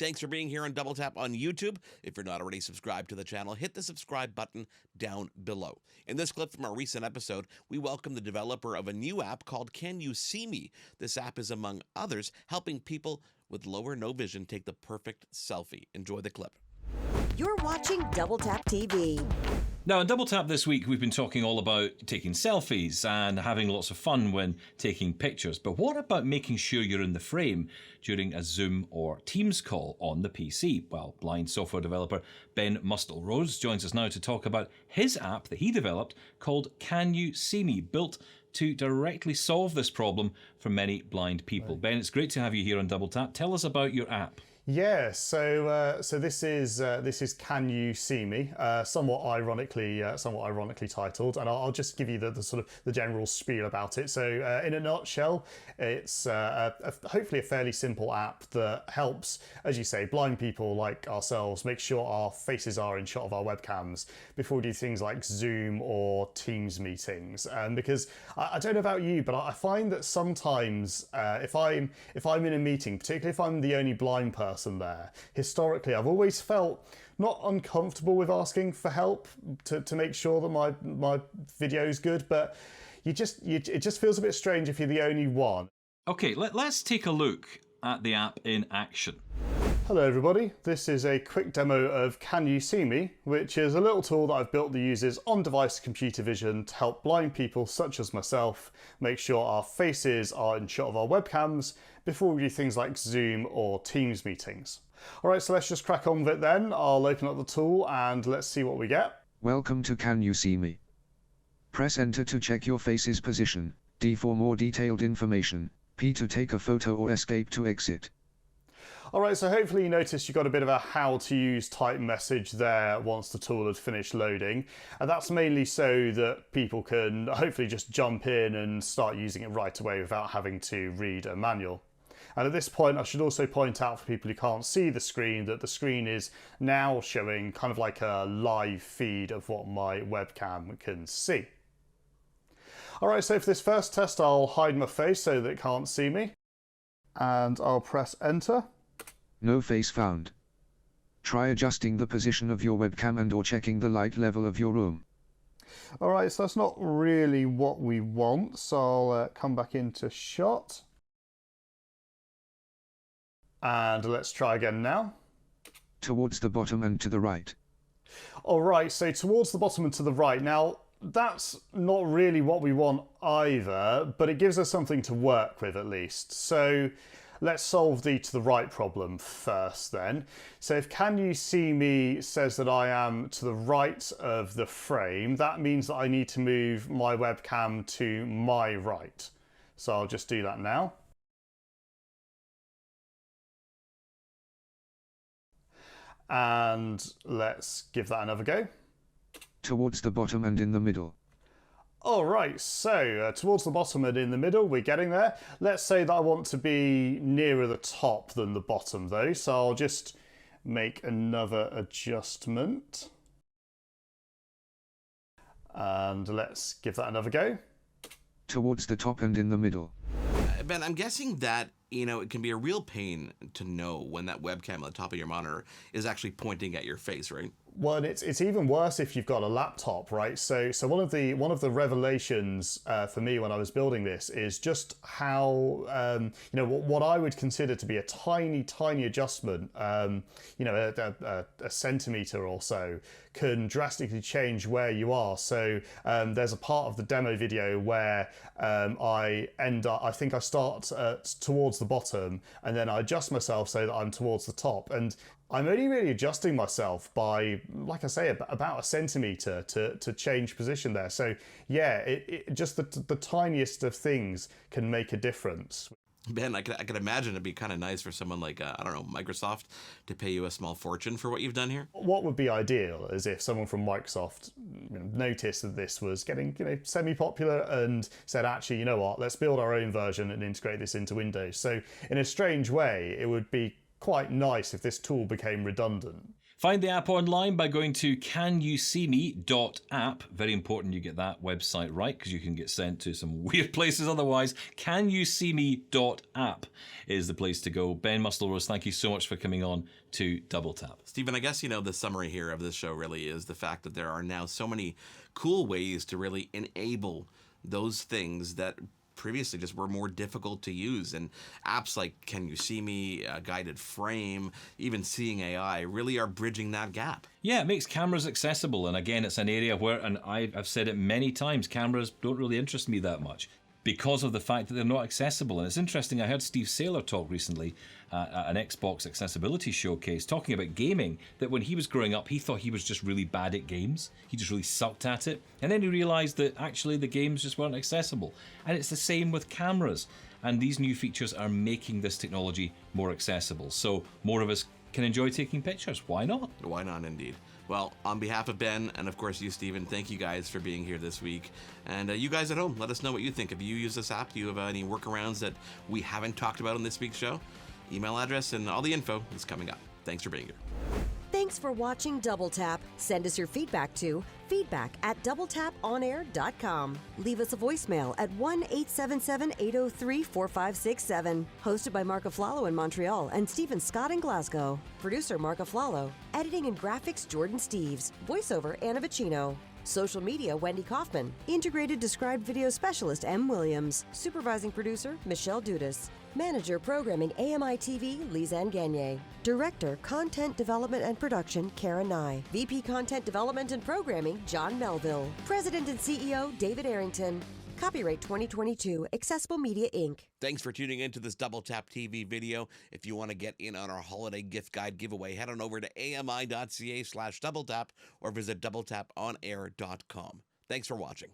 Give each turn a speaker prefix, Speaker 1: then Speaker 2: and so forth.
Speaker 1: Thanks for being here on Double Tap on YouTube. If you're not already subscribed to the channel, hit the subscribe button down below. In this clip from our recent episode, we welcome the developer of a new app called Can You See Me? This app is, among others, helping people with low or no vision take the perfect selfie. Enjoy the clip.
Speaker 2: You're watching Double Tap TV.
Speaker 3: Now, on Double Tap this week, we've been talking all about taking selfies and having lots of fun when taking pictures. But what about making sure you're in the frame during a Zoom or Teams call on the PC? Well, blind software developer Ben Mustelrose joins us now to talk about his app that he developed called Can You See Me, built to directly solve this problem for many blind people. Ben, it's great to have you here on Double Tap. Tell us about your app.
Speaker 4: Yeah, so this is Can You See Me? Somewhat ironically titled, and I'll just give you the sort of the general spiel about it. So in a nutshell, it's hopefully a fairly simple app that helps, as you say, blind people like ourselves make sure our faces are in shot of our webcams before we do things like Zoom or Teams meetings. Because I don't know about you, but I find that sometimes if I'm in a meeting, particularly if I'm the only blind person there, historically I've always felt not uncomfortable with asking for help to make sure that my video is good, but it just feels a bit strange if you're the only one.
Speaker 3: Okay, let's take a look at the app in action.
Speaker 4: Hello everybody, this is a quick demo of Can You See Me, which is a little tool that I've built that uses on-device computer vision to help blind people such as myself make sure our faces are in shot of our webcams before we do things like Zoom or Teams meetings. Alright, so let's just crack on with it then. I'll open up the tool and let's see what we get.
Speaker 5: Welcome to Can You See Me? Press enter to check your face's position, D for more detailed information, P to take a photo or escape to exit.
Speaker 4: Alright, so hopefully you noticed you got a bit of a how to use type message there once the tool had finished loading. And that's mainly so that people can hopefully just jump in and start using it right away without having to read a manual. And at this point, I should also point out for people who can't see the screen that the screen is now showing kind of like a live feed of what my webcam can see. Alright, so for this first test, I'll hide my face so that it can't see me. And I'll press enter.
Speaker 5: No face found. Try adjusting the position of your webcam and/or checking the light level of your room.
Speaker 4: Alright, so that's not really what we want, so I'll come back into shot. And let's try again now.
Speaker 5: Towards the bottom and to the right.
Speaker 4: Alright, so towards the bottom and to the right. Now, that's not really what we want either, but it gives us something to work with at least. So let's solve the to the right problem first then. So if Can You See Me says that I am to the right of the frame, that means that I need to move my webcam to my right. So I'll just do that now. And let's give that another go.
Speaker 5: Towards the bottom and in the middle.
Speaker 4: Alright, so towards the bottom and in the middle, we're getting there. Let's say that I want to be nearer the top than the bottom though, so I'll just make another adjustment. And let's give that another go.
Speaker 5: Towards the top and in the middle.
Speaker 1: Ben, I'm guessing that, it can be a real pain to know when that webcam on the top of your monitor is actually pointing at your face, right?
Speaker 4: Well, and it's even worse if you've got a laptop, right? So one of the revelations for me when I was building this is just how what I would consider to be a tiny adjustment, a centimeter or so, can drastically change where you are. So there's a part of the demo video where I think I start towards the bottom and then I adjust myself so that I'm towards the top, and I'm only really adjusting myself by, like I say, about a centimetre to change position there. So yeah, just the tiniest of things can make a difference.
Speaker 1: Ben, I could imagine it'd be kind of nice for someone like, Microsoft to pay you a small fortune for what you've done here.
Speaker 4: What would be ideal is if someone from Microsoft noticed that this was getting semi-popular and said, actually, you know what, let's build our own version and integrate this into Windows. So in a strange way, it would be quite nice if this tool became redundant.
Speaker 3: Find the app online by going to canyouseeme.app. Very important you get that website right because you can get sent to some weird places otherwise. Canyouseeme.app is the place to go. Ben Musselrose, thank you so much for coming on to Double Tap.
Speaker 1: Stephen, I guess, the summary here of this show really is the fact that there are now so many cool ways to really enable those things that previously just were more difficult to use, and apps like Can You See Me, Guided Frame, even Seeing AI really are bridging that gap.
Speaker 3: Yeah, it makes cameras accessible, and again, it's an area where, and I've said it many times, cameras don't really interest me that much because of the fact that they're not accessible. And it's interesting, I heard Steve Saylor talk recently at an Xbox accessibility showcase talking about gaming, that when he was growing up, he thought he was just really bad at games. He just really sucked at it. And then he realized that actually the games just weren't accessible. And it's the same with cameras. And these new features are making this technology more accessible. So more of us can enjoy taking pictures. Why not?
Speaker 1: Why not, indeed. Well, on behalf of Ben and, of course, you, Stephen, thank you guys for being here this week. And you guys at home, let us know what you think. If you use this app, do you have any workarounds that we haven't talked about on this week's show? Email address and all the info is coming up. Thanks for being here.
Speaker 2: Thanks for watching Double Tap. Send us your feedback to feedback@doubletaponair.com. Leave us a voicemail at 1-877-803-4567. Hosted by Mark Aflalo in Montreal and Stephen Scott in Glasgow. Producer Mark Aflalo. Editing and graphics Jordan Steeves. Voiceover Anna Vicino. Social media Wendy Kaufman. Integrated Described Video Specialist M. Williams. Supervising Producer Michelle DUDAS. Manager Programming AMI TV Lizanne Gagne. Director Content Development and Production Kara Nye. VP Content Development and Programming John Melville. President and CEO David Arrington. Copyright 2022 Accessible Media Inc.
Speaker 1: Thanks for tuning into this Double Tap TV video. If you want to get in on our holiday gift guide giveaway, head on over to ami.ca/doubletap or visit doubletaponair.com. Thanks for watching.